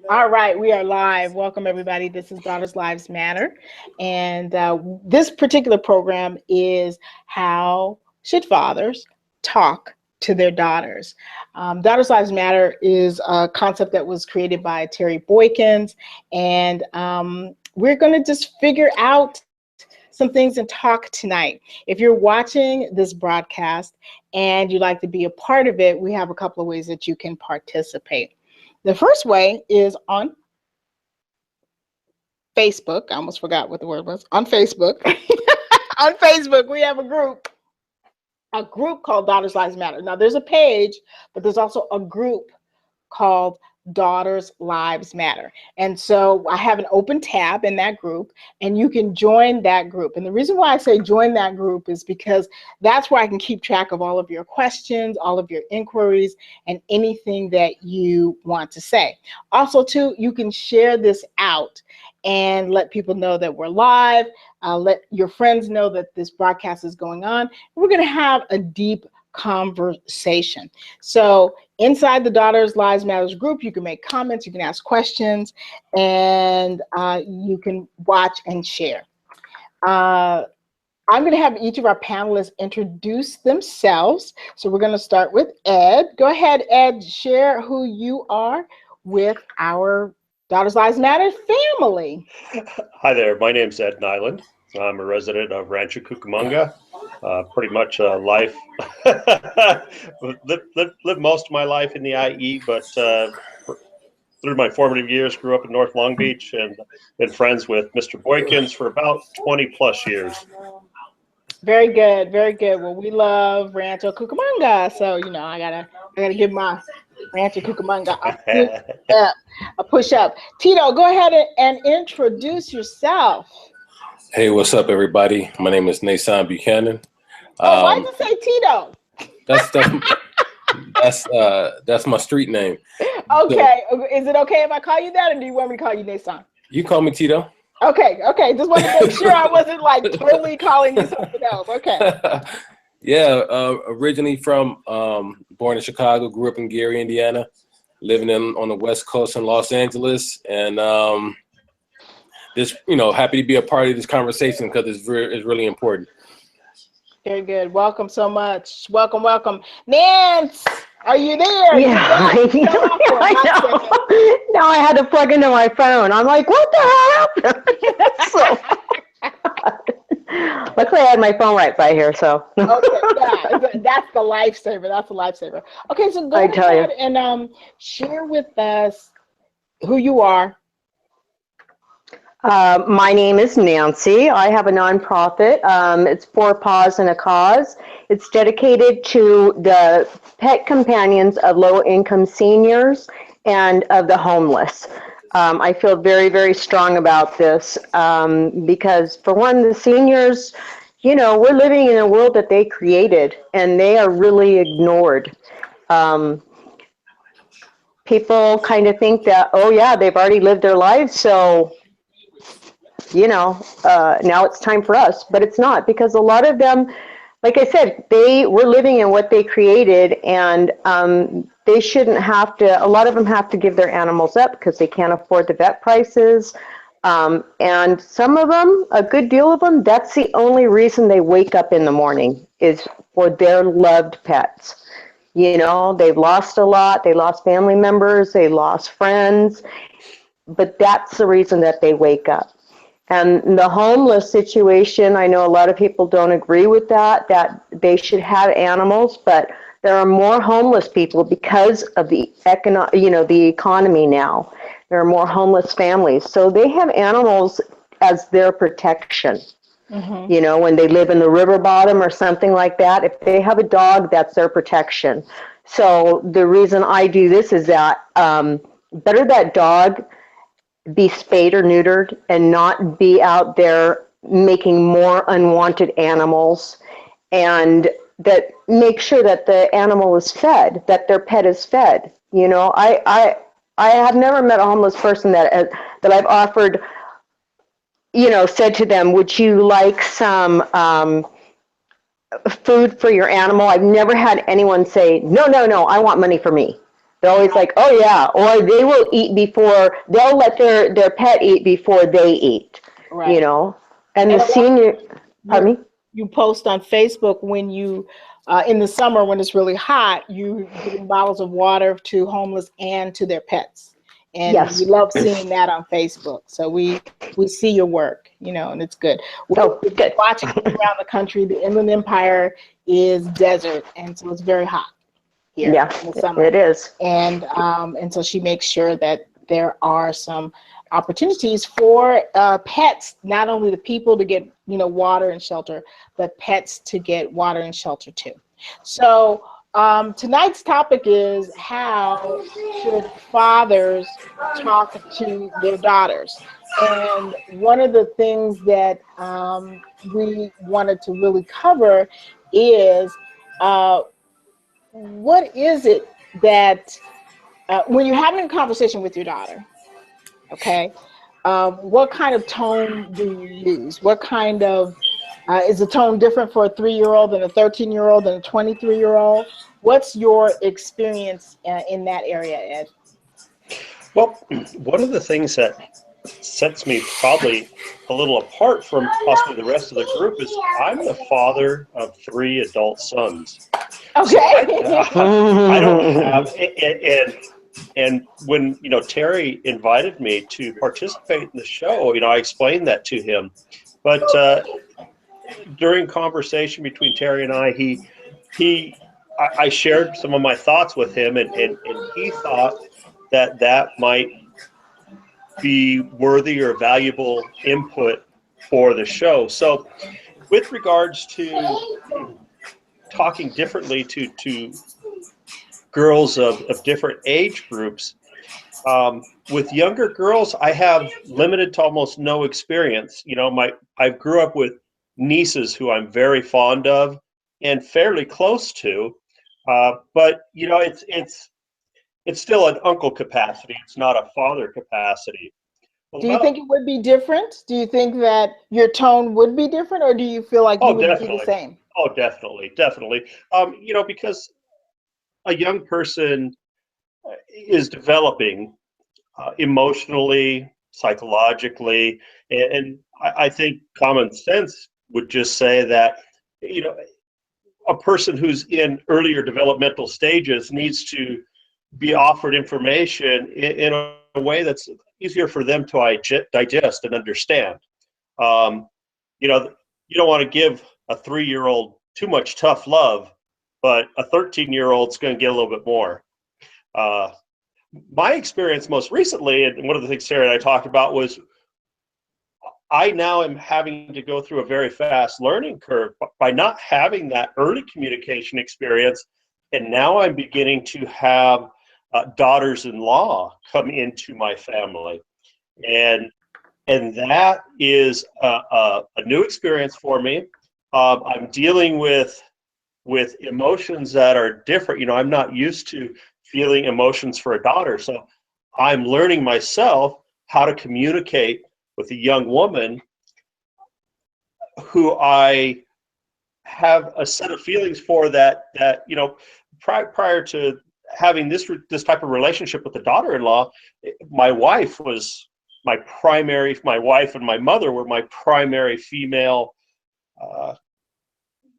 All right, we are live. Welcome, everybody. This is Daughters Lives Matter. And this particular program is how should fathers talk to their daughters. Daughters Lives Matter is a concept that was created by Terry Boykins. And we're going to just figure out some things and talk tonight. If you're watching this broadcast and you'd like to be a part of it, we have a couple of ways that you can participate. The first way is on Facebook. I almost forgot what the word was. On Facebook. On Facebook, we have a group called Daughters Lives Matter. Now, there's a page, but there's also a group called Daughters Lives Matter. And so I have an open tab in that group, and you can join that group. And the reason why I say join that group is because that's where I can keep track of all of your questions, all of your inquiries, and anything that you want to say. Also, too, you can share this out and let people know that we're live. Let your friends know that this broadcast is going on. We're going to have a deep conversation. So inside the Daughters Lives Matters group, you can make comments, you can ask questions, and you can watch and share. I'm going to have each of our panelists introduce themselves. So we're going to start with Ed. Go ahead, Ed, share who you are with our Daughters Lives Matter family. Hi there, my name's Ed Nyland. I'm a resident of Rancho Cucamonga. Pretty much life, lived most of my life in the IE, but through my formative years, grew up in North Long Beach and been friends with Mr. Boykins for about 20 plus years. Very good, very good. Well, we love Rancho Cucamonga, so I gotta give my Rancho Cucamonga a push up. Tito, go ahead and introduce yourself. Hey, what's up, everybody? My name is Nason Buchanan. Why did you say Tito? That's my street name. Okay, so, is it okay if I call you that, or do you want me to call you Nason? You call me Tito. Okay. Just want to make sure I wasn't like totally calling you something else. Okay. Yeah, originally from born in Chicago, grew up in Gary, Indiana, living on the West Coast in Los Angeles, and just happy to be a part of this conversation because it's really important. Very good. Welcome so much. Welcome. Nance, are you there? Yeah, I know. Now I had to plug into my phone. I'm like, what the hell happened? Luckily, I had my phone right by here, so. Okay, that's the lifesaver. Okay, so go ahead and share with us who you are. My name is Nancy. I have a nonprofit. It's For Paws and a Cause. It's dedicated to the pet companions of low-income seniors and of the homeless. I feel very, very strong about this because, for one, the seniors, we're living in a world that they created, and they are really ignored. People kind of think that, oh, yeah, they've already lived their lives, so now it's time for us, but it's not, because a lot of them, like I said, they were living in what they created, and they shouldn't have to. A lot of them have to give their animals up because they can't afford the vet prices, and some of them, a good deal of them, that's the only reason they wake up in the morning is for their loved pets. They've lost a lot. They lost family members. They lost friends, but that's the reason that they wake up. And the homeless situation, I know a lot of people don't agree with that they should have animals, but there are more homeless people because of the economy now. There are more homeless families. So they have animals as their protection. Mm-hmm. When they live in the river bottom or something like that, if they have a dog, that's their protection. So the reason I do this is that better that dog be spayed or neutered and not be out there making more unwanted animals, and that make sure that the animal is fed, that their pet is fed. I have never met a homeless person that I've offered, said to them, would you like some food for your animal? I've never had anyone say, no, I want money for me. They're always like, oh yeah, or they will eat before, they'll let their pet eat before they eat, Right. you know. And And the a lot senior, pardon me? you post on Facebook when you, in the summer when it's really hot, you giving bottles of water to homeless and to their pets. And Yes. we love seeing that on Facebook. So we see your work, you know, and it's good. Oh, We're good. watching around the country. The Inland Empire is desert, and so it's very hot here Yeah, in the summer. it is. And so she makes sure that there are some opportunities for pets, not only the people to get, you know, water and shelter, but pets to get water and shelter too. So tonight's topic is, how should fathers talk to their daughters? And one of the things that we wanted to really cover is, what is it that when you're having a conversation with your daughter, okay, what kind of tone do you use? What kind of, is the tone different for a 3-year-old than a 13-year-old than a 23-year-old? What's your experience in that area, Ed? Well, one of the things that sets me probably a little apart from possibly the rest of the group is I'm the father of 3 adult sons. Okay. So I don't have, and when, you know, Terry invited me to participate in the show, you know, I explained that to him. But during conversation between Terry and I shared some of my thoughts with him, and he thought that that might be worthy or valuable input for the show. So with regards to talking differently to girls of different age groups, with younger girls, I have limited to almost no experience. You know, I grew up with nieces who I'm very fond of and fairly close to, but you know, it's still an uncle capacity. It's not a father capacity. Do you think it would be different? Do you think that your tone would be different, or do you feel like you would be the same? Oh, definitely, definitely. You know, because a young person is developing emotionally, psychologically, and I think common sense would just say that, you know, a person who's in earlier developmental stages needs to be offered information in a way that's easier for them to digest and understand. You know, you don't want to give a 3-year-old too much tough love, but a 13-year-old's going to get a little bit more. My experience most recently, and one of the things Sarah and I talked about, was I now am having to go through a very fast learning curve by not having that early communication experience. And now I'm beginning to have daughters-in-law come into my family. And that is a new experience for me. I'm dealing with emotions that are different. You know, I'm not used to feeling emotions for a daughter. So I'm learning myself how to communicate with a young woman who I have a set of feelings for that you know, prior to having this type of relationship with the daughter-in-law, my wife and my mother were my primary female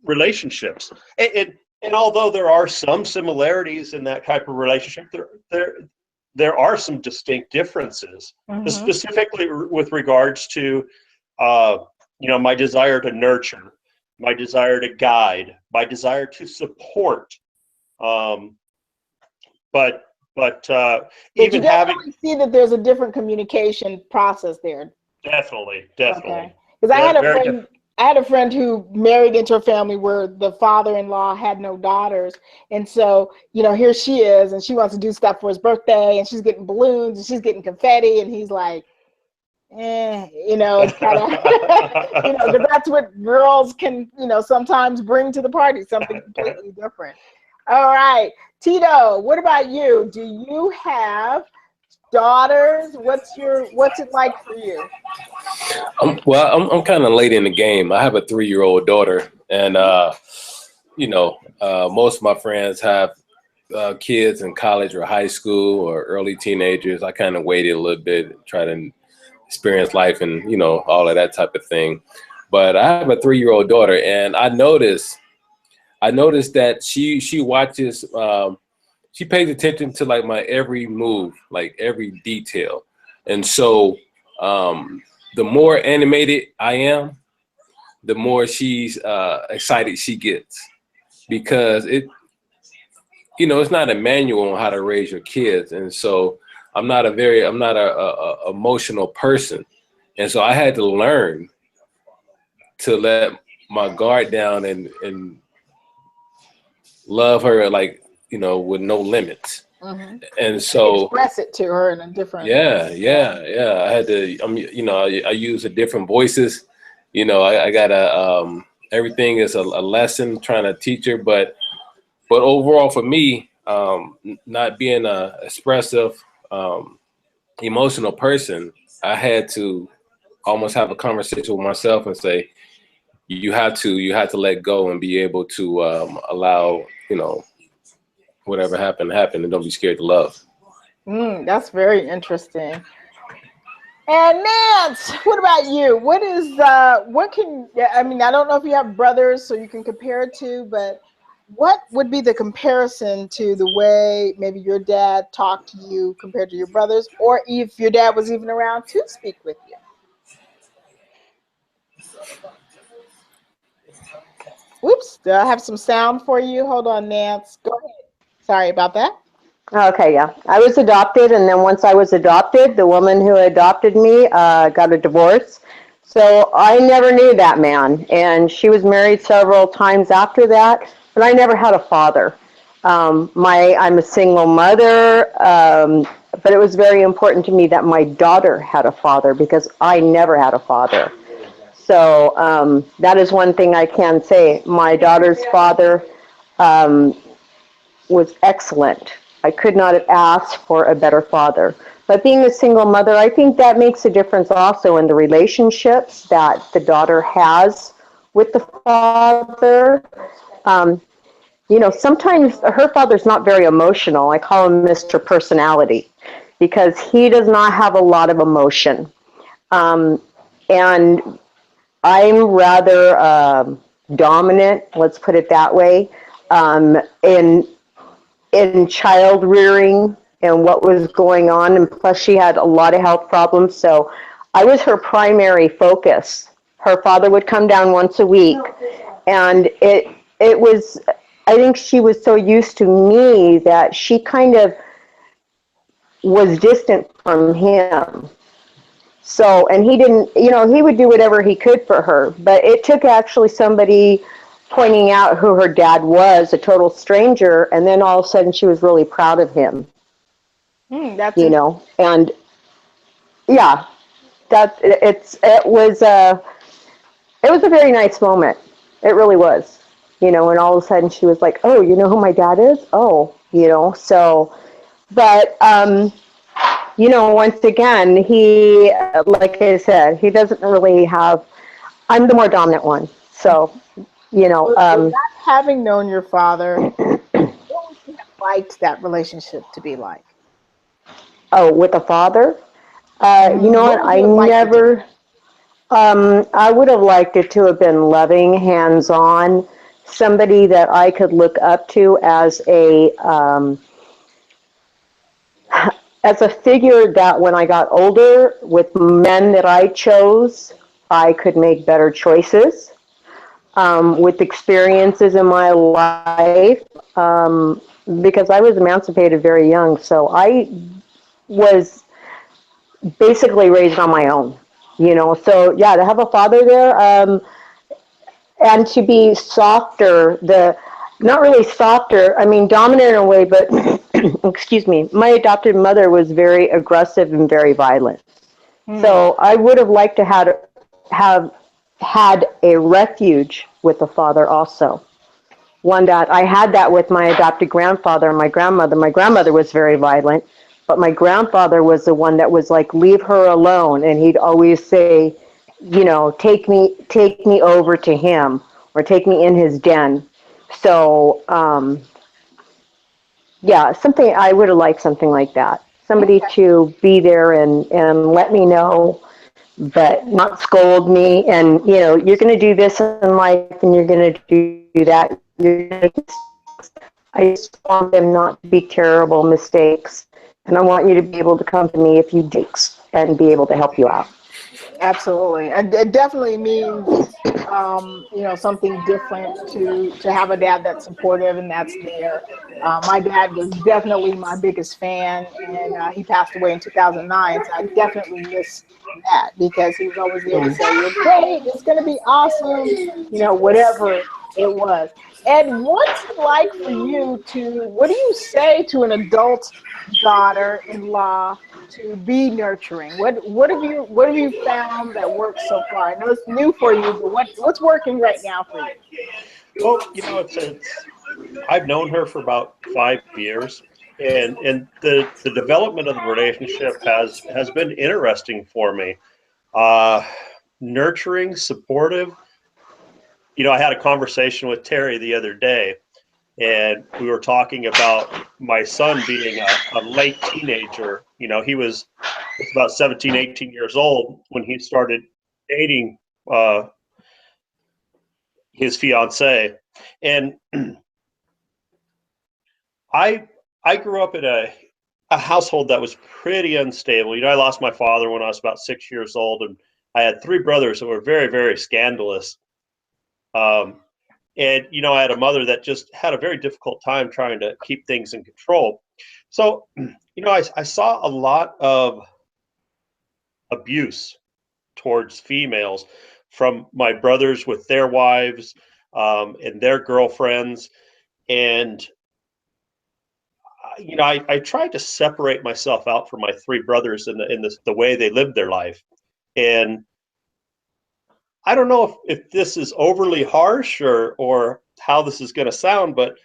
relationships. And although there are some similarities in that type of relationship, there are some distinct differences, specifically with regards to, you know, my desire to nurture, my desire to guide, my desire to support. But even you definitely see that there's a different communication process there. Definitely. Okay. Because I had a friend who married into a family where the father-in-law had no daughters. And so, you know, here she is, and she wants to do stuff for his birthday, and she's getting balloons, and she's getting confetti, and he's like, you know, it's kind of, you know, because that's what girls can, you know, sometimes bring to the party, something completely different. All right. Tito, what about you? Do you have daughters? What's it like for you? I'm kind of late in the game. I have a 3-year-old daughter, and you know, most of my friends have kids in college or high school or early teenagers. I kind of waited a little bit, try to experience life and, all of that type of thing. But I have a 3-year-old daughter, and I noticed that she watches, she pays attention to like my every move, like every detail. And so the more animated I am, the more she's excited she gets, because it's not a manual on how to raise your kids. And so I'm not a emotional person. And so I had to learn to let my guard down and love her, like, with no limits. Mm-hmm. And so express it to her in a different yeah. I had to, I use a different voices. I gotta, everything is a lesson trying to teach her, but overall for me, not being a expressive, emotional person, I had to almost have a conversation with myself and say, you have to let go and be able to allow, whatever happened, and don't be scared to love. That's very interesting. And Nance, what about you? What is I don't know if you have brothers so you can compare it to, but what would be the comparison to the way maybe your dad talked to you compared to your brothers, or if your dad was even around to speak with you? Whoops, do I have some sound for you? Hold on, Nance. Go ahead. Sorry about that. Okay, yeah. I was adopted, and then once I was adopted, the woman who adopted me got a divorce. So I never knew that man, and she was married several times after that, but I never had a father. I'm a single mother, but it was very important to me that my daughter had a father because I never had a father. So that is one thing I can say. My daughter's father was excellent. I could not have asked for a better father. But being a single mother, I think that makes a difference also in the relationships that the daughter has with the father. Sometimes her father's not very emotional. I call him Mr. Personality because he does not have a lot of emotion. And I'm rather dominant, let's put it that way, in child rearing and what was going on, and plus she had a lot of health problems, so I was her primary focus. Her father would come down once a week, and it was, I think she was so used to me that she kind of was distant from him. So, and he didn't, he would do whatever he could for her, but it took actually somebody pointing out who her dad was, a total stranger, and then all of a sudden she was really proud of him. And yeah, it was a very nice moment. It really was, and all of a sudden she was like, oh, you know who my dad is? Oh, so, but, once again, he, like I said, he doesn't really have, I'm the more dominant one. So, Not having known your father, what would you have liked that relationship to be like? Oh, with a father? You know what? I never, I would have liked it to have been loving, hands-on, somebody that I could look up to as a figure that when I got older, with men that I chose, I could make better choices. With experiences in my life, because I was emancipated very young, so I was basically raised on my own, so yeah, to have a father there, and to be softer, not really softer, I mean dominant in a way, but excuse me, my adopted mother was very aggressive and very violent. So I would have liked to have had a refuge with the father also. One that I had that with my adopted grandfather and my grandmother. My grandmother was very violent, but my grandfather was the one that was like, leave her alone. And he'd always say, take me over to him or take me in his den. So Yeah, something, I would have liked something like that. Somebody Okay. to be there and let me know, but not scold me. And, you know, you're going to do this in life and you're going to do that. You're going to, I just want them not to be terrible mistakes. And I want you to be able to come to me if you dicks and be able to help you out. Absolutely, and it definitely means something different to have a dad that's supportive and that's there. My dad was definitely my biggest fan, and he passed away in 2009. So I definitely miss that because he was always there to say, "You're great. It's going to be awesome." Whatever it was. And what's it like for you to? What do you say to an adult daughter-in-law to be nurturing? What have you found that works so far? I know it's new for you, but what's working right now for you? Well, it's I've known her for about 5 years, and the development of the relationship has been interesting for me. Uh, Nurturing, supportive. I had a conversation with Terry the other day, and we were talking about my son being a late teenager. He was about 17, 18 years old when he started dating uh, his fiance. And I I grew up in a household that was pretty unstable. I lost my father when I was about 6 years old, and I had three brothers that were very, very scandalous. Um, and I had a mother that just had a very difficult time trying to keep things in control. So, I saw a lot of abuse towards females from my brothers with their wives, and their girlfriends. And I tried to separate myself out from my three brothers in the way they lived their life. And I don't know if this is overly harsh or how this is going to sound, but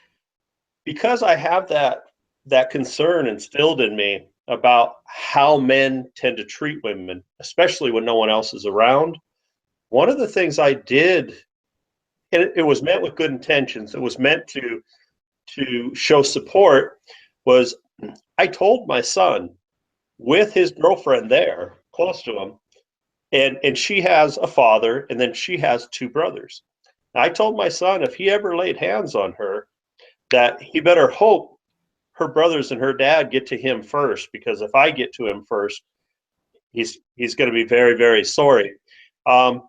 because I have that concern instilled in me about how men tend to treat women, especially when no one else is around, one of the things I did, and it was meant with good intentions, it was meant to show support, was I told my son, with his girlfriend there close to him, and she has a father, and then she has two brothers. I told my son if he ever laid hands on her, that he better hope her brothers and her dad get to him first, because if I get to him first, he's going to be very, very sorry. Um,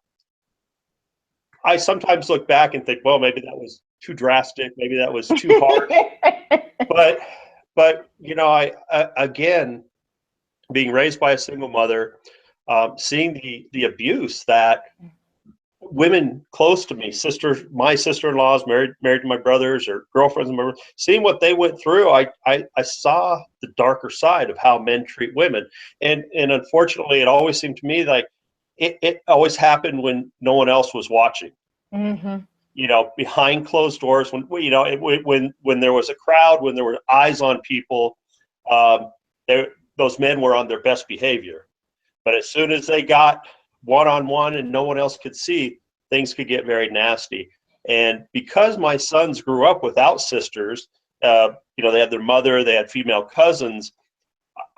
I sometimes look back and think, well, maybe that was too drastic, maybe that was too harsh, but I again, being raised by a single mother, seeing the abuse that women close to me, my sister-in-laws married to my brothers, or girlfriends and seeing what they went through, I saw the darker side of how men treat women. And unfortunately, it always seemed to me like it always happened when no one else was watching. Mm-hmm. Behind closed doors, when there was a crowd, when there were eyes on people, um, those men were on their best behavior. But as soon as they got one-on-one and no one else could see, things could get very nasty. And because my sons grew up without sisters, they had their mother, they had female cousins,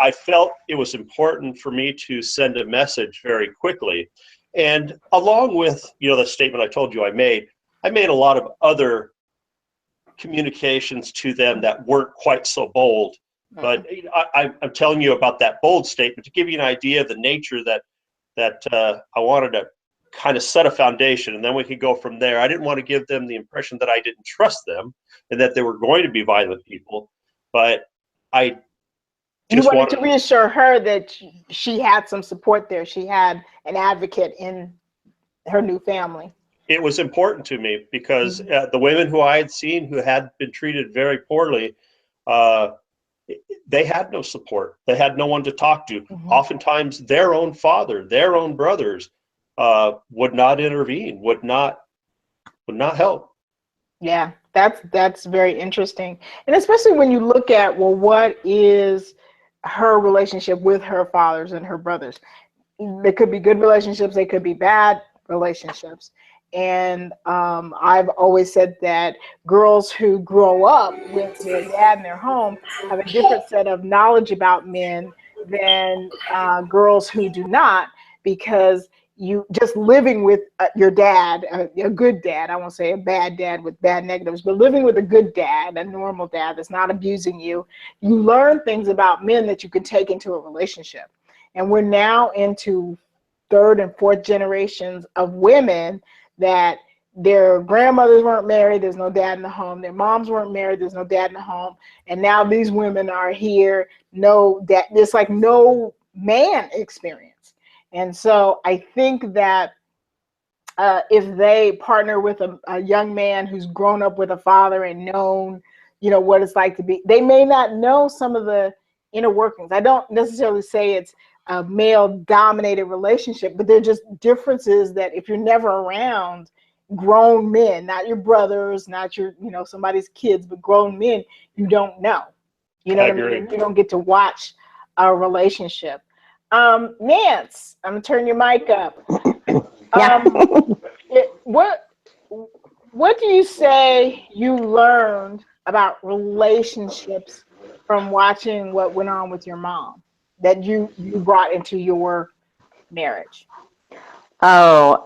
I felt it was important for me to send a message very quickly. And along with, the statement I told you I made a lot of other communications to them that weren't quite so bold. But I'm telling you about that bold statement to give you an idea of the nature that I wanted to kind of set a foundation, and then we could go from there. I didn't want to give them the impression that I didn't trust them and that they were going to be violent people, but I You just wanted to wanted. reassure her that she had some support there. She had an advocate in her new family. It was important to me because Mm-hmm. the women who I had seen who had been treated very poorly, uh, they had no support. They had no one to talk to. Mm-hmm. Oftentimes, their own father, their own brothers, would not intervene, would not help. Yeah, that's very interesting. And especially when you look at, well, what is her relationship with her fathers and her brothers? They could be good relationships, they could be bad relationships. And I've always said that girls who grow up with their dad in their home have a different set of knowledge about men than girls who do not, because you just living with your dad, a good dad, I won't say a bad dad with bad negatives, but living with a good dad, a normal dad that's not abusing you, you learn things about men that you can take into a relationship. And we're now into third and fourth generations of women that their grandmothers weren't married, there's no dad in the home, their moms weren't married, there's no dad in the home, and now these women are here, no dad, there's like no man experience. And so I think that if they partner with a young man who's grown up with a father and known, you know, what it's like to be, they may not know some of the inner workings. I don't necessarily say it's a male dominated relationship, but they're just differences that if you're never around grown men, not your brothers, not your, you know, somebody's kids, but grown men, you don't know. You know what I mean? You don't get to watch a relationship. Nance, I'm gonna turn your mic up. What do you say you learned about relationships from watching what went on with your mom that you brought into your marriage? Oh,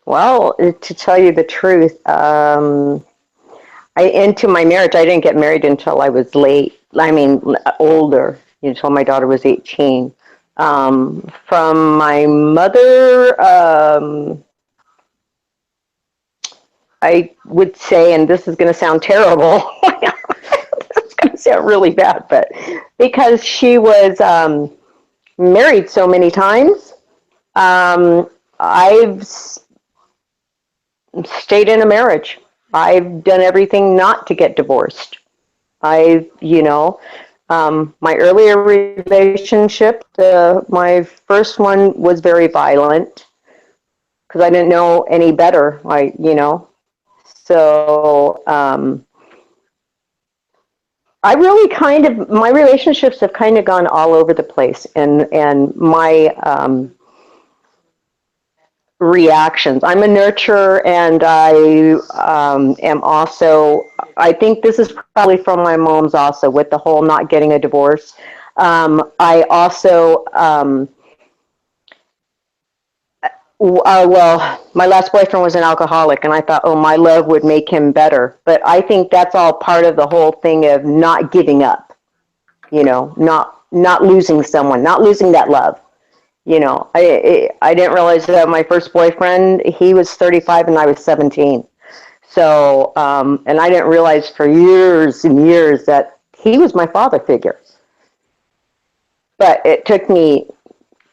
well, to tell you the truth, into my marriage, I didn't get married until I was older, until my daughter was 18. From my mother, I would say, and this is going to sound terrible, it's going to sound really bad, but because she was married so many times, I've stayed in a marriage. I've done everything not to get divorced. My earlier relationship, my first one was very violent because I didn't know any better. So I really my relationships have kind of gone all over the place, and my reactions. I'm a nurturer, and I am also, I think this is probably from my mom's also, with the whole not getting a divorce. I also, my last boyfriend was an alcoholic, and I thought, oh, my love would make him better. But I think that's all part of the whole thing of not giving up, not losing someone, not losing that love. I didn't realize that my first boyfriend, he was 35 and I was 17. So, and I didn't realize for years and years that he was my father figure. But it took me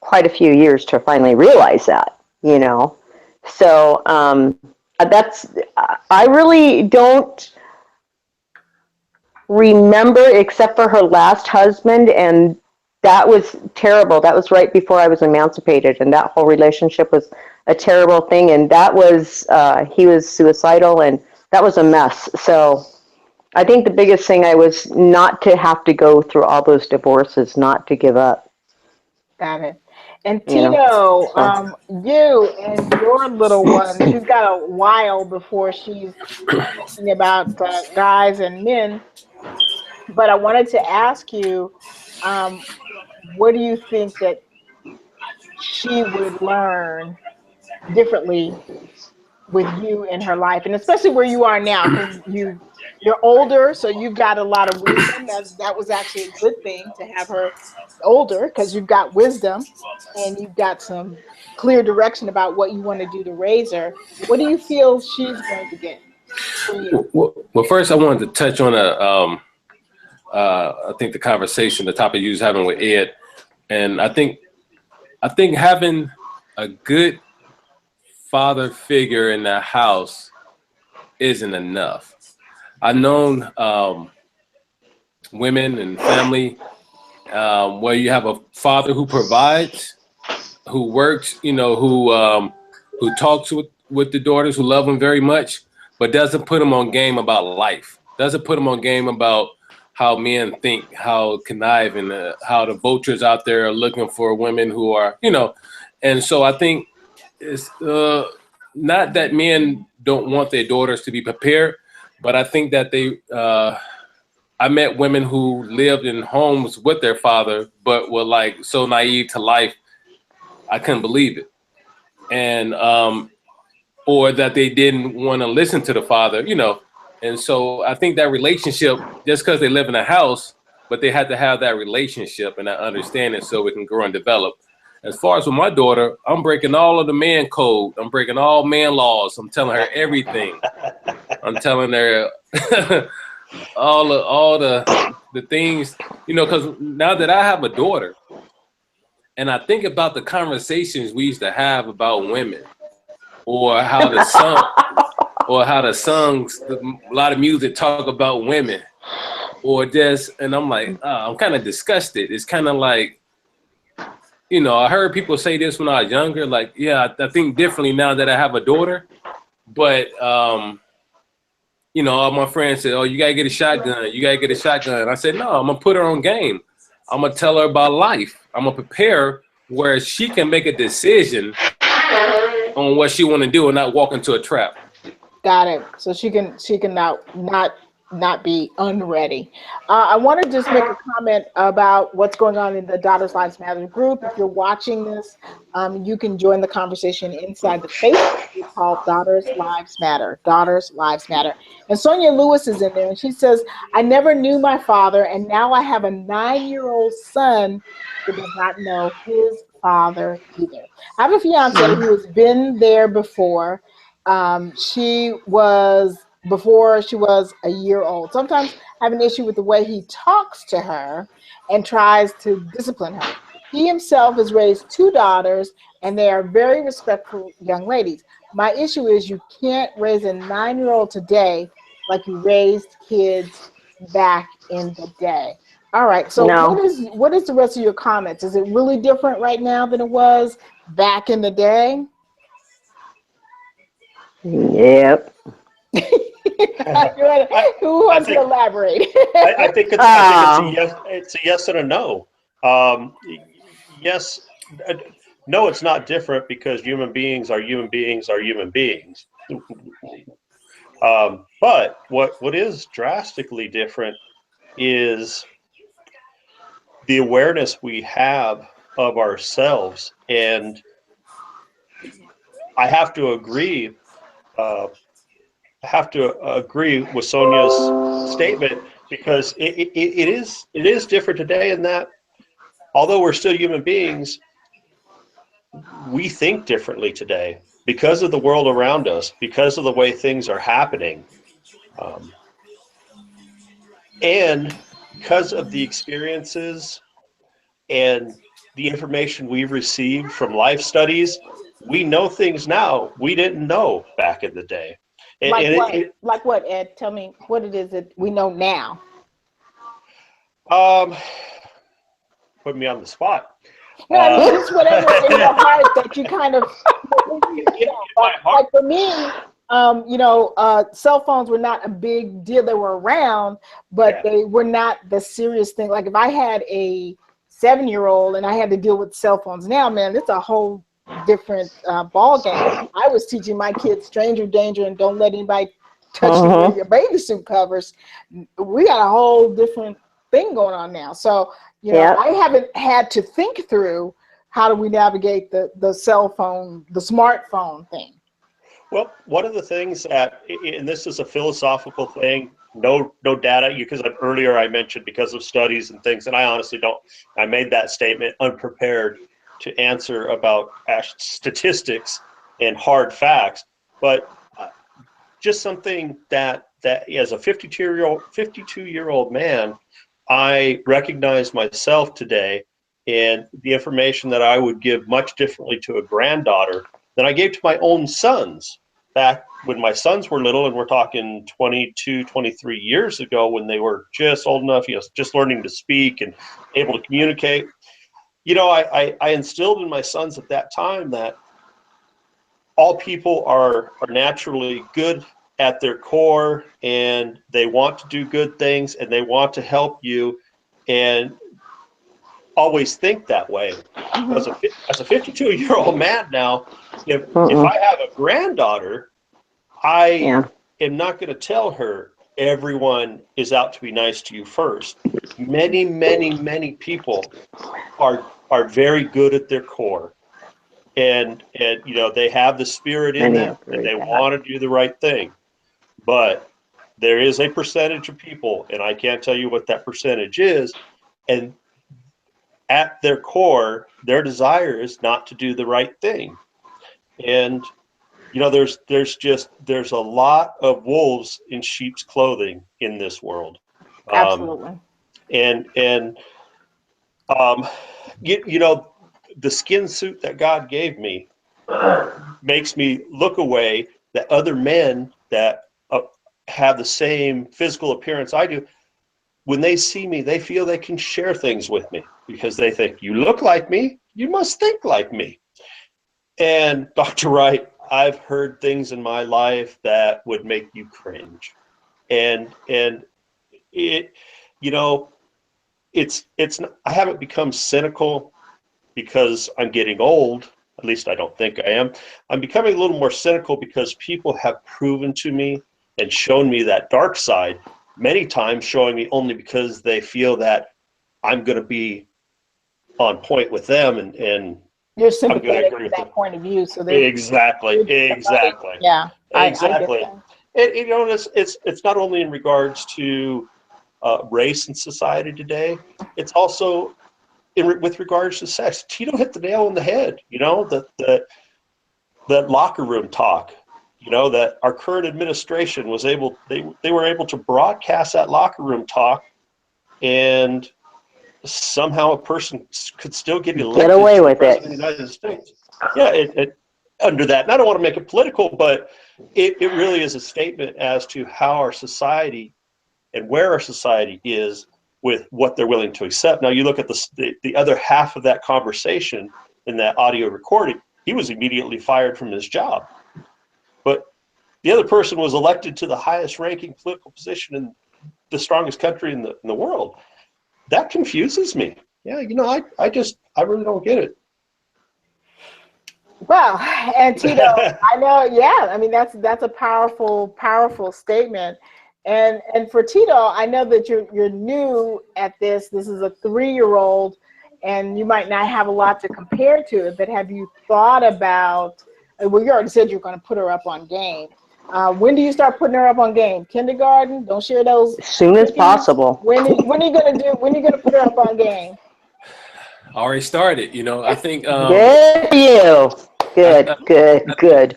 quite a few years to finally realize that, So, I really don't remember, except for her last husband, and that was terrible. That was right before I was emancipated, and that whole relationship was a terrible thing. And that was, he was suicidal, and that was a mess. So I think the biggest thing I was not to have to go through all those divorces, not to give up. Got it. And Tito, you and your little one, she's got a while before she's thinking about guys and men. But I wanted to ask you, what do you think that she would learn differently with you in her life, and especially where you are now, because you're older, so you've got a lot of wisdom. That was actually a good thing to have her older, because you've got wisdom and you've got some clear direction about what you want to do to raise her. What do you feel she's going to get from you? Well, first I wanted to touch on I think the topic you was having with Ed, and I think having a good father figure in the house isn't enough. I've known women and family where you have a father who provides, who works, who talks with the daughters, who love them very much, but doesn't put them on game about life, doesn't put them on game about how men think, how conniving, how the vultures out there are looking for women who are, And so I think it's not that men don't want their daughters to be prepared, but I think that I met women who lived in homes with their father, but were like so naive to life, I couldn't believe it. And or that they didn't want to listen to the father, you know. And so I think that relationship, just because they live in a house, but they had to have that relationship and that understanding so it can grow and develop. As far as with my daughter, I'm breaking all of the man code. I'm breaking all man laws. I'm telling her everything. I'm telling her all the things, you know, because now that I have a daughter, and I think about the conversations we used to have about women, or how the songs, a lot of music talk about women, or just, and I'm like, I'm kind of disgusted. It's kind of like, you know, I heard people say this when I was younger, like, yeah, I think differently now that I have a daughter, but, you know, all my friends said, oh, you gotta get a shotgun. You gotta get a shotgun. I said, no, I'm gonna put her on game. I'm gonna tell her about life. I'm gonna prepare her where she can make a decision on what she want to do and not walk into a trap. Got it. So she can not be unready. I want to just make a comment about what's going on in the Daughters Lives Matter group. If you're watching this, you can join the conversation inside the Facebook group called Daughters Lives Matter. Daughters Lives Matter. And Sonia Lewis is in there, and she says, "I never knew my father, and now I have a 9-year-old son who does not know his father either. I have a fiance who has been there before. She was before she was a year old. Sometimes I have an issue with the way he talks to her and tries to discipline her. He himself has raised 2 daughters, and they are very respectful young ladies. My issue is you can't raise a 9-year-old today like you raised kids back in the day." All right. So No. what is the rest of your comments? Is it really different right now than it was back in the day? Yep. Who wants to elaborate? I think it's a yes. It's a yes and a no. Yes, no. It's not different because human beings are human beings are human beings. But what is drastically different is the awareness we have of ourselves, and I have to agree. With Sonia's statement because it is different today in that although we're still human beings, we think differently today because of the world around us, because of the way things are happening, and because of the experiences and the information we've received from life studies. We know things now we didn't know back in the day. Like what? Like what, Ed? Tell me what it is that we know now. Put me on the spot. No, I mean just whatever in your heart that you kind of like for me, cell phones were not a big deal. They were around, but they were not the serious thing. Like if I had a 7-year-old and I had to deal with cell phones now, man, it's a whole different ball game. I was teaching my kids stranger danger and don't let anybody touch you with your bathing suit covers. We got a whole different thing going on now. So, I haven't had to think through how do we navigate the cell phone, the smartphone thing. Well, one of the things that, and this is a philosophical thing, no data, because earlier I mentioned because of studies and things, and I honestly don't, I made that statement unprepared to answer about statistics and hard facts, but just something that as a 52-year-old man, I recognize myself today and the information that I would give much differently to a granddaughter than I gave to my own sons back when my sons were little, and we're talking 22, 23 years ago when they were just old enough, just learning to speak and able to communicate. I instilled in my sons at that time that all people are naturally good at their core, and they want to do good things and they want to help you. And always think that way. As a 52-year-old man now, if I have a granddaughter, I am not going to tell her everyone is out to be nice to you first. Many, many, many people are very good at their core, and you know, they have the spirit in them and they want to do the right thing. But there is a percentage of people, and I can't tell you what that percentage is, and at their core, their desire is not to do the right thing. And you know, there's a lot of wolves in sheep's clothing in this world. Absolutely. And you know, the skin suit that God gave me makes me look away that other men that have the same physical appearance I do, when they see me, they feel they can share things with me because they think, you look like me, you must think like me. And Dr. Wright, I've heard things in my life that would make you cringe. And it, you know, it's I haven't become cynical because I'm getting old. At least I don't think I am. I'm becoming a little more cynical because people have proven to me and shown me that dark side, many times showing me only because they feel that I'm going to be on point with them, and you're sympathetic to that point of view. So exactly. Yeah, exactly. You know, it's not only in regards to race in society today. It's also with regards to sex. Tito hit the nail on the head. You know, that locker room talk. You know, that our current administration was able. They were able to broadcast that locker room talk, and somehow a person could still get elected Get away to with the President it. of the United States. Yeah, under that. And I don't want to make it political, but it really is a statement as to how our society and where our society is with what they're willing to accept. Now, you look at the other half of that conversation in that audio recording, he was immediately fired from his job. But the other person was elected to the highest ranking political position in the strongest country in the world. That confuses me. Yeah, you know, I really don't get it. Well, and Tito, I know, yeah, I mean, that's a powerful statement. And for Tito, I know that you're new at this. This is a 3-year-old, and you might not have a lot to compare to it, but have you thought about, well, you already said you're going to put her up on game. When do you start putting her up on game? Kindergarten? Don't share those. As soon as possible. When are you going to put her up on game? Already started, you know. I think Good for you. Good.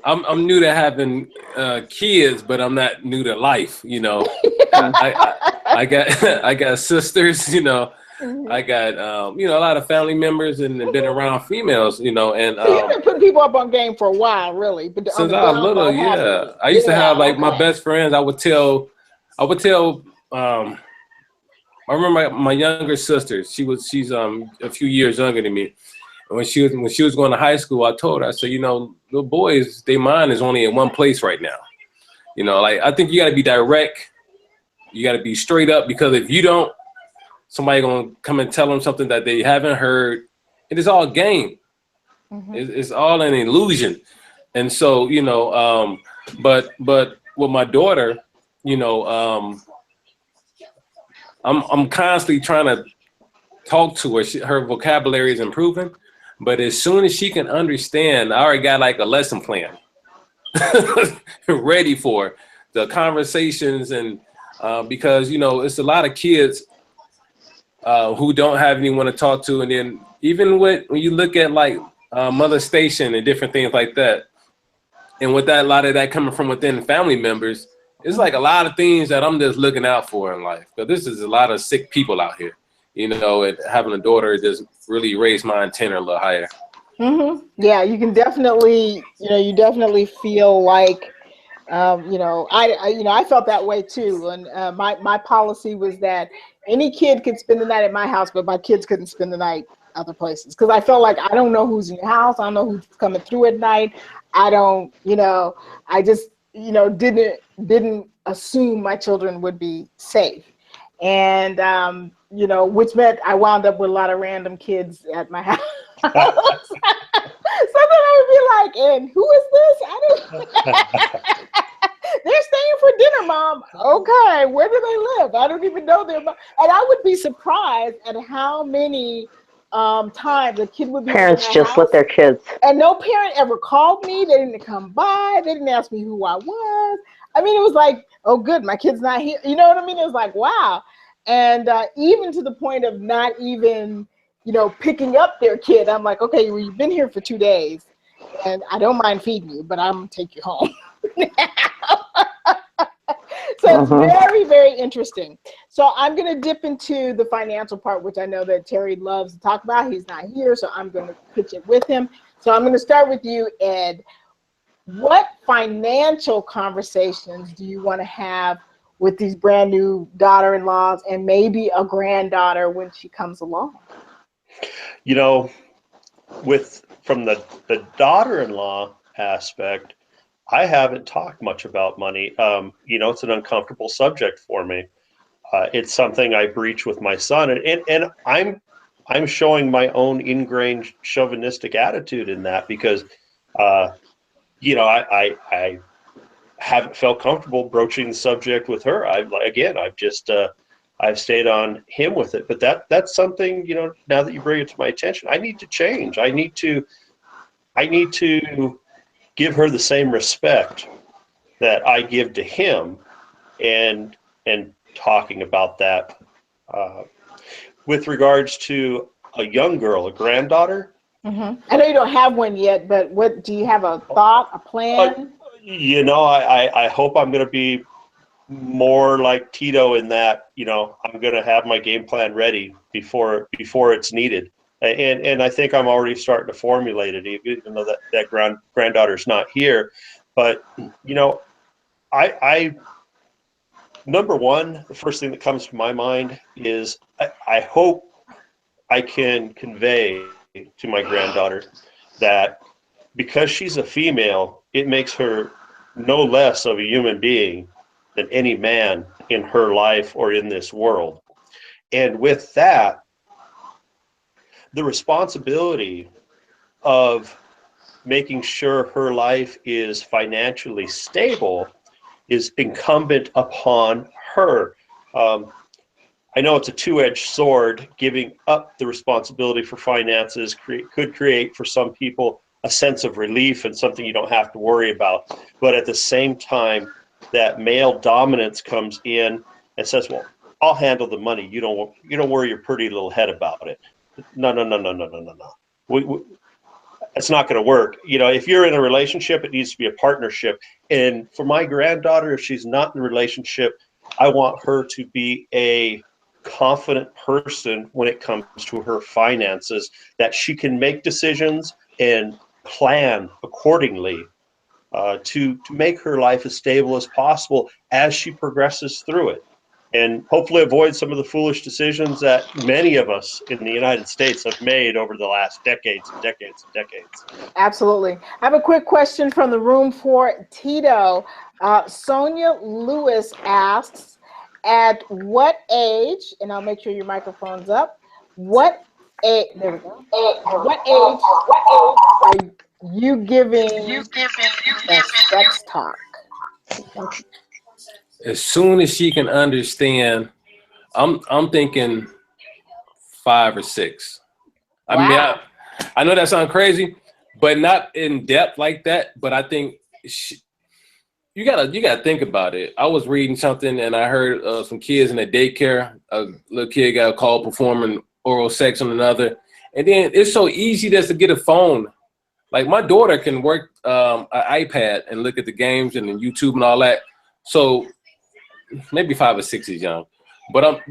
I'm new to having kids, but I'm not new to life, you know. I got sisters, you know. I got you know, a lot of family members and been around females, you know, and so you've been putting people up on game for a while, really. But since I was little, yeah. I used to have like my best friends. I would tell I remember my younger sister. She's a few years younger than me. And when she was going to high school, I told her, I said, you know, little boys, their mind is only in one place right now. You know, like, I think you got to be direct. You got to be straight up, because if you don't, somebody gonna come and tell them something that they haven't heard. It is all game. It's all an illusion. And so, you know, but with my daughter, you know, I'm constantly trying to talk to her. Her vocabulary is improving, but as soon as she can understand, I already got like a lesson plan ready for the conversations. And because, you know, it's a lot of kids who don't have anyone to talk to. And then even when you look at like Mother Station and different things like that, and with that, a lot of that coming from within family members, it's like a lot of things that I'm just looking out for in life. But this is a lot of sick people out here, you know, and having a daughter just really raised my antenna a little higher. Yeah, you can definitely, you know, you definitely feel like, you know, I felt that way too. And my policy was that any kid could spend the night at my house, but my kids couldn't spend the night other places, because I felt like I don't know who's in your house. I don't know who's coming through at night. I don't, you know, I just, you know, didn't assume my children would be safe. And you know, which meant I wound up with a lot of random kids at my house. Sometimes I would be like, and who is this? I don't. They're staying for dinner, Mom. Okay, where do they live? I don't even know their mom. And I would be surprised at how many times a kid would be Parents in my just house, let their kids. and no parent ever called me. They didn't come by. They didn't ask me who I was. I mean, it was like, oh, good, my kid's not here. You know what I mean? It was like, wow. And even to the point of not even, you know, picking up their kid. I'm like, okay, well, you've been here for 2 days, and I don't mind feeding you, but I'm gonna take you home. So it's very, very interesting. So I'm going to dip into the financial part, which I know that Terry loves to talk about. He's not here, so I'm going to pitch it with him. So I'm going to start with you, Ed. What financial conversations do you want to have with these brand new daughter-in-laws and maybe a granddaughter when she comes along? You know, from the daughter-in-law aspect, I haven't talked much about money. You know, it's an uncomfortable subject for me. It's something I breach with my son, and I'm showing my own ingrained chauvinistic attitude in that because, you know, I haven't felt comfortable broaching the subject with her. I've stayed on him with it. But that's something, you know, now that you bring it to my attention, I need to change. I need to give her the same respect that I give to him, and talking about that. With regards to a young girl, a granddaughter. I know you don't have one yet, but what do you have, a thought, a plan? You know, I hope I'm going to be more like Tito in that, you know, I'm going to have my game plan ready before it's needed. And I think I'm already starting to formulate it, even though that granddaughter's not here. But, you know, I number one, the first thing that comes to my mind is I hope I can convey to my granddaughter that because she's a female, it makes her no less of a human being than any man in her life or in this world. And with that, the responsibility of making sure her life is financially stable is incumbent upon her. I know it's a two-edged sword. Giving up the responsibility for finances could create for some people a sense of relief and something you don't have to worry about. But at the same time, that male dominance comes in and says, well, I'll handle the money. You don't worry your pretty little head about it. No. It's not going to work. You know, if you're in a relationship, it needs to be a partnership. And for my granddaughter, if she's not in a relationship, I want her to be a confident person when it comes to her finances, that she can make decisions and plan accordingly to make her life as stable as possible as she progresses through it, and hopefully avoid some of the foolish decisions that many of us in the United States have made over the last decades and decades and decades. Absolutely. I have a quick question from the room for Tito. Sonia Lewis asks, at what age, and I'll make sure your microphone's up, what age, there we go. What age are you giving sex talk? As soon as she can understand, I'm thinking 5 or 6. I mean, I know that sounds crazy, but not in depth like that. But I think you gotta think about it. I was reading something and I heard some kids in a daycare, a little kid got called performing oral sex on another, and then it's so easy just to get a phone. Like my daughter can work an iPad and look at the games and the YouTube and all that. So maybe 5 or 6 is young, but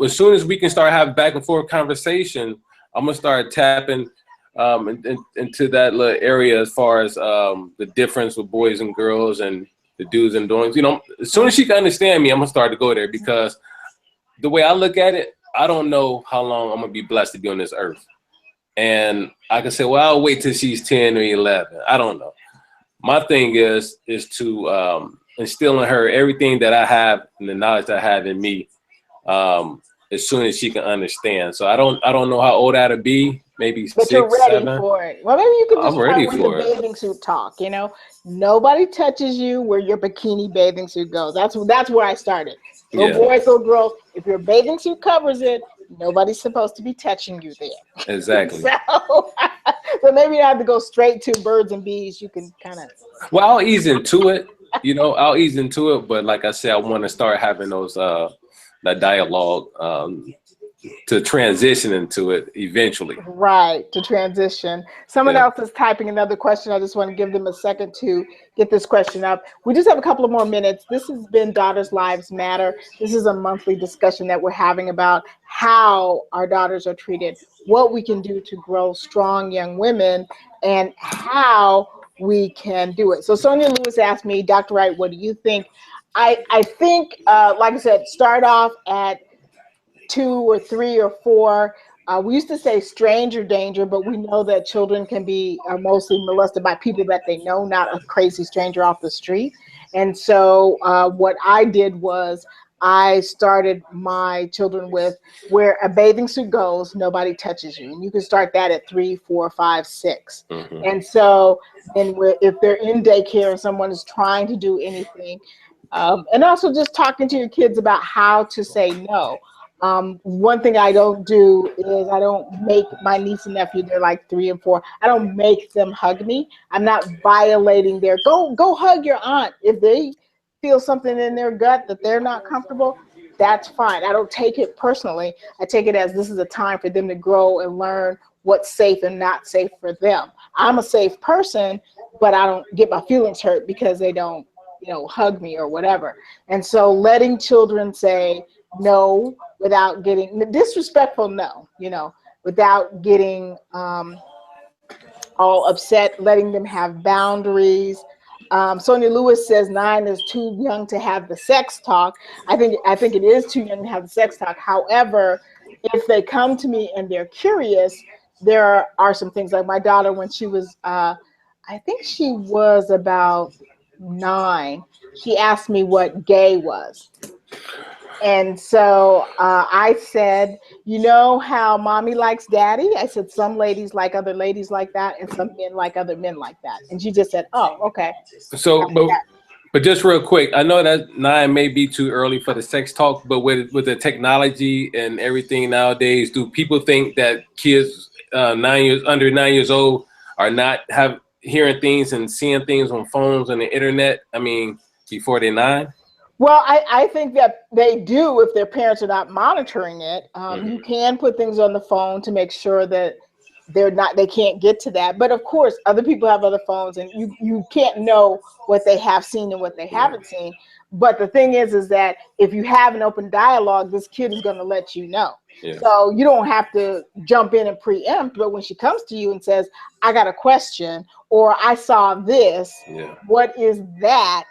as soon as we can start having back and forth conversation, I'm gonna start tapping into that little area as far as the difference with boys and girls and the do's and don'ts. You know, as soon as she can understand me, I'm gonna start to go there, because the way I look at it, I don't know how long I'm gonna be blessed to be on this earth. And I can say, well, I'll wait till she's 10 or 11. I don't know. My thing is to instill in her everything that I have and the knowledge that I have in me, as soon as she can understand. So I don't know how old that'll be. Maybe But 6, you're ready 7. for it. Well, maybe you could just I'm try ready with the for it. bathing suit talk. You know, nobody touches you where your bikini bathing suit goes. That's where I started. Little boys, little girls. If your bathing suit covers it, nobody's supposed to be touching you there. Exactly. So maybe you have to go straight to birds and bees. You can kind of. Well, I'll ease into it. You know, I'll ease into it. But like I said, I want to start having those that dialogue to transition into it eventually. Right, to transition. Someone else is typing another question. I just want to give them a second to get this question up. We just have a couple of more minutes. This has been Daughters Lives Matter. This is a monthly discussion that we're having about how our daughters are treated, what we can do to grow strong young women, and how we can do it. So Sonia Lewis asked me, Dr. Wright, what do you think? I think, like I said, start off at 2 or 3 or 4. We used to say stranger danger, but we know that children can be mostly molested by people that they know, not a crazy stranger off the street. And so what I did was I started my children with where a bathing suit goes, nobody touches you. And you can start that at 3, 4, 5, 6. Mm-hmm. And so then if they're in daycare and someone is trying to do anything, and also just talking to your kids about how to say no. One thing I don't do is I don't make my niece and nephew, they're like 3 and 4. I don't make them hug me. I'm not violating their, go hug your aunt. If they feel something in their gut that they're not comfortable, that's fine. I don't take it personally. I take it as this is a time for them to grow and learn what's safe and not safe for them. I'm a safe person, but I don't get my feelings hurt because they don't, hug me or whatever. And so letting children say no without getting disrespectful, no, without getting all upset, letting them have boundaries. Sonia Lewis says 9 is too young to have the sex talk. I think it is too young to have the sex talk. However, if they come to me and they're curious, there are some things like my daughter when she was, I think she was about 9. She asked me what gay was. And so I said, you know how mommy likes daddy? I said, some ladies like other ladies like that, and some men like other men like that. And she just said, oh, okay. So, but just real quick, I know that 9 may be too early for the sex talk, but with the technology and everything nowadays, do people think that kids under 9 years old are not hearing things and seeing things on phones and the internet? I mean, before they're 9? Well, I think that they do if their parents are not monitoring it. You can put things on the phone to make sure that they can't get to that. But of course, other people have other phones, and you can't know what they have seen and what they haven't seen. But the thing is that if you have an open dialogue, this kid is going to let you know. Yeah. So you don't have to jump in and preempt. But when she comes to you and says, I got a question, or I saw this, what is that?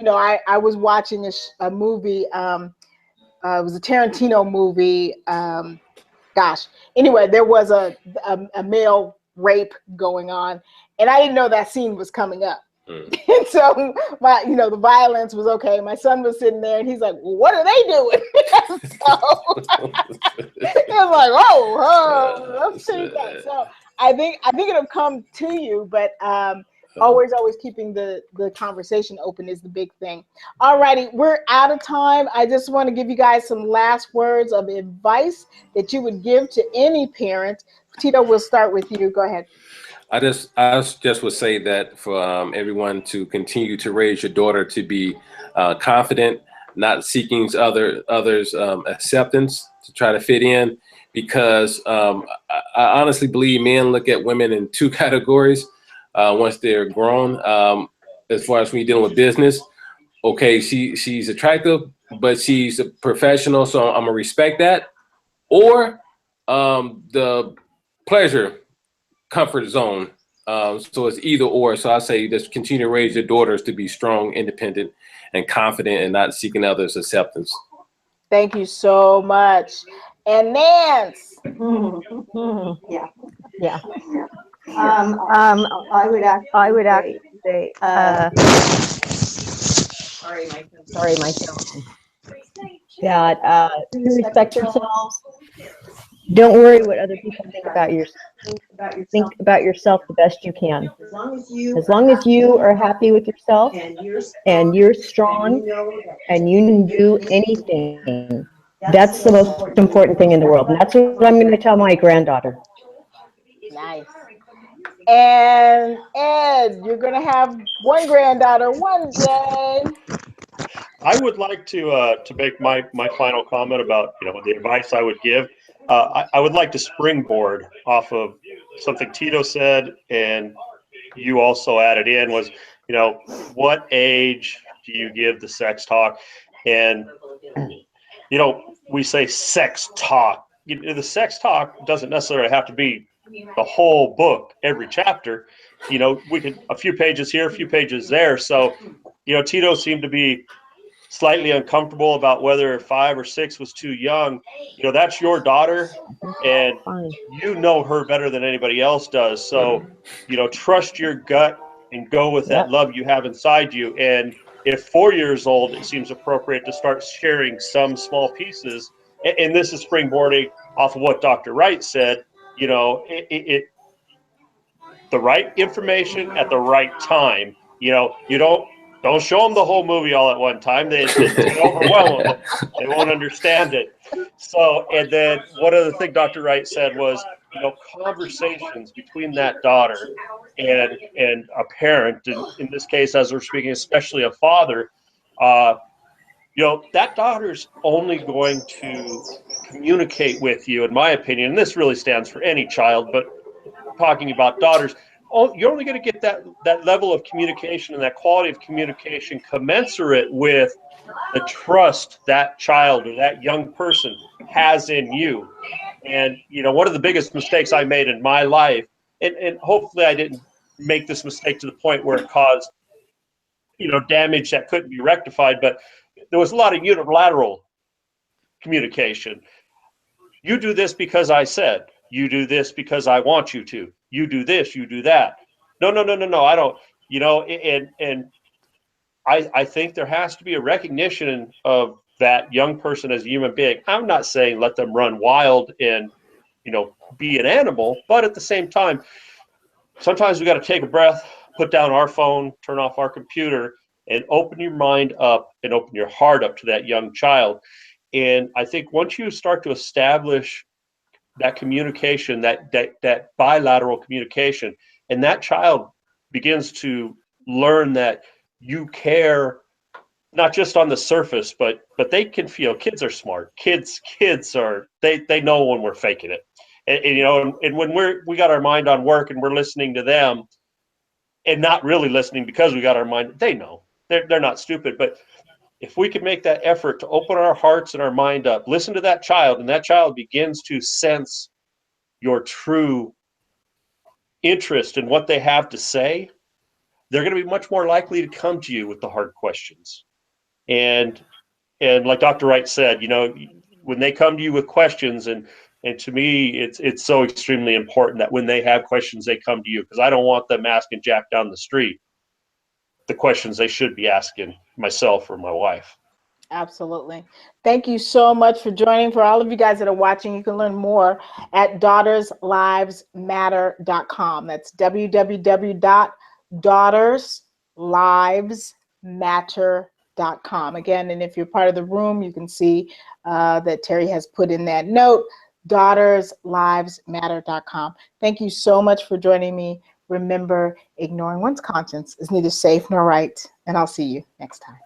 I was watching a movie. It was a Tarantino movie. Anyway, there was a male rape going on, and I didn't know that scene was coming up. And so the violence was okay. My son was sitting there and he's like, well, what are they doing? So it was like, oh, let's see that. So I think it'll come to you, but always keeping the conversation open is the big thing. All righty, we're out of time. I just want to give you guys some last words of advice that you would give to any parent. Tito, we'll start with you. Go ahead. I just would say that for everyone to continue to raise your daughter to be confident, not seeking others' acceptance to try to fit in, because I honestly believe men look at women in 2 categories once they're grown. As far as when you're dealing with business, okay, she's attractive, but she's a professional, so I'm gonna respect that. Or the pleasure comfort zone. So it's either or. So I say just continue to raise your daughters to be strong, independent, and confident, and not seeking others' acceptance. Thank you so much. And Nance. Yeah. I would actually say, sorry, my phone. that respect yourselves. Don't worry what other people think about you. Think about yourself the best you can. As long as you are happy with yourself and you're strong and you can do anything, that's the most important thing in the world. And that's what I'm going to tell my granddaughter. Nice. And Ed, you're gonna have one granddaughter one day. I would like to make my final comment about the advice I would give. I would like to springboard off of something Tito said, and you also added in was what age do you give the sex talk? And we say sex talk. The sex talk doesn't necessarily have to be the whole book, every chapter. We could a few pages here, a few pages there. So Tito seemed to be slightly uncomfortable about whether 5 or 6 was too young. That's your daughter, and you know her better than anybody else does. So trust your gut and go with that love you have inside you. And if 4 years old, it seems appropriate to start sharing some small pieces. And this is springboarding off of what Dr. Wright said. The right information at the right time. You don't show them the whole movie all at one time. They overwhelm them. They won't understand it. So, and then one other thing Dr. Wright said was, conversations between that daughter and a parent, in this case, as we're speaking, especially a father, that daughter's only going to communicate with you, in my opinion, and this really stands for any child, but talking about daughters, you're only going to get that level of communication and that quality of communication commensurate with the trust that child or that young person has in you. And one of the biggest mistakes I made in my life, and hopefully I didn't make this mistake to the point where it caused damage that couldn't be rectified, but there was a lot of unilateral communication. You do this because I said. You do this because I want you to. You do this, you do that. No, I don't. And I think there has to be a recognition of that young person as a human being. I'm not saying let them run wild and be an animal, but at the same time, sometimes we got to take a breath, put down our phone, turn off our computer, and open your mind up and open your heart up to that young child. And I think once you start to establish that communication, that bilateral communication, and that child begins to learn that you care, not just on the surface, but they can feel. Kids are smart. Kids are they know when we're faking it, and when we got our mind on work and we're listening to them, and not really listening because we got our mind. They know they're not stupid, but if we can make that effort to open our hearts and our mind up, listen to that child, and that child begins to sense your true interest in what they have to say, they're going to be much more likely to come to you with the hard questions. And like Dr. Wright said, when they come to you with questions, and to me, it's so extremely important that when they have questions, they come to you, because I don't want them asking Jack down the street the questions they should be asking myself or my wife. Absolutely. Thank you so much for joining. For all of you guys that are watching, you can learn more at daughterslivesmatter.com. That's www.daughterslivesmatter.com. Again, and if you're part of the room, you can see that Terry has put in that note, daughterslivesmatter.com. Thank you so much for joining me. Remember, ignoring one's conscience is neither safe nor right, and I'll see you next time.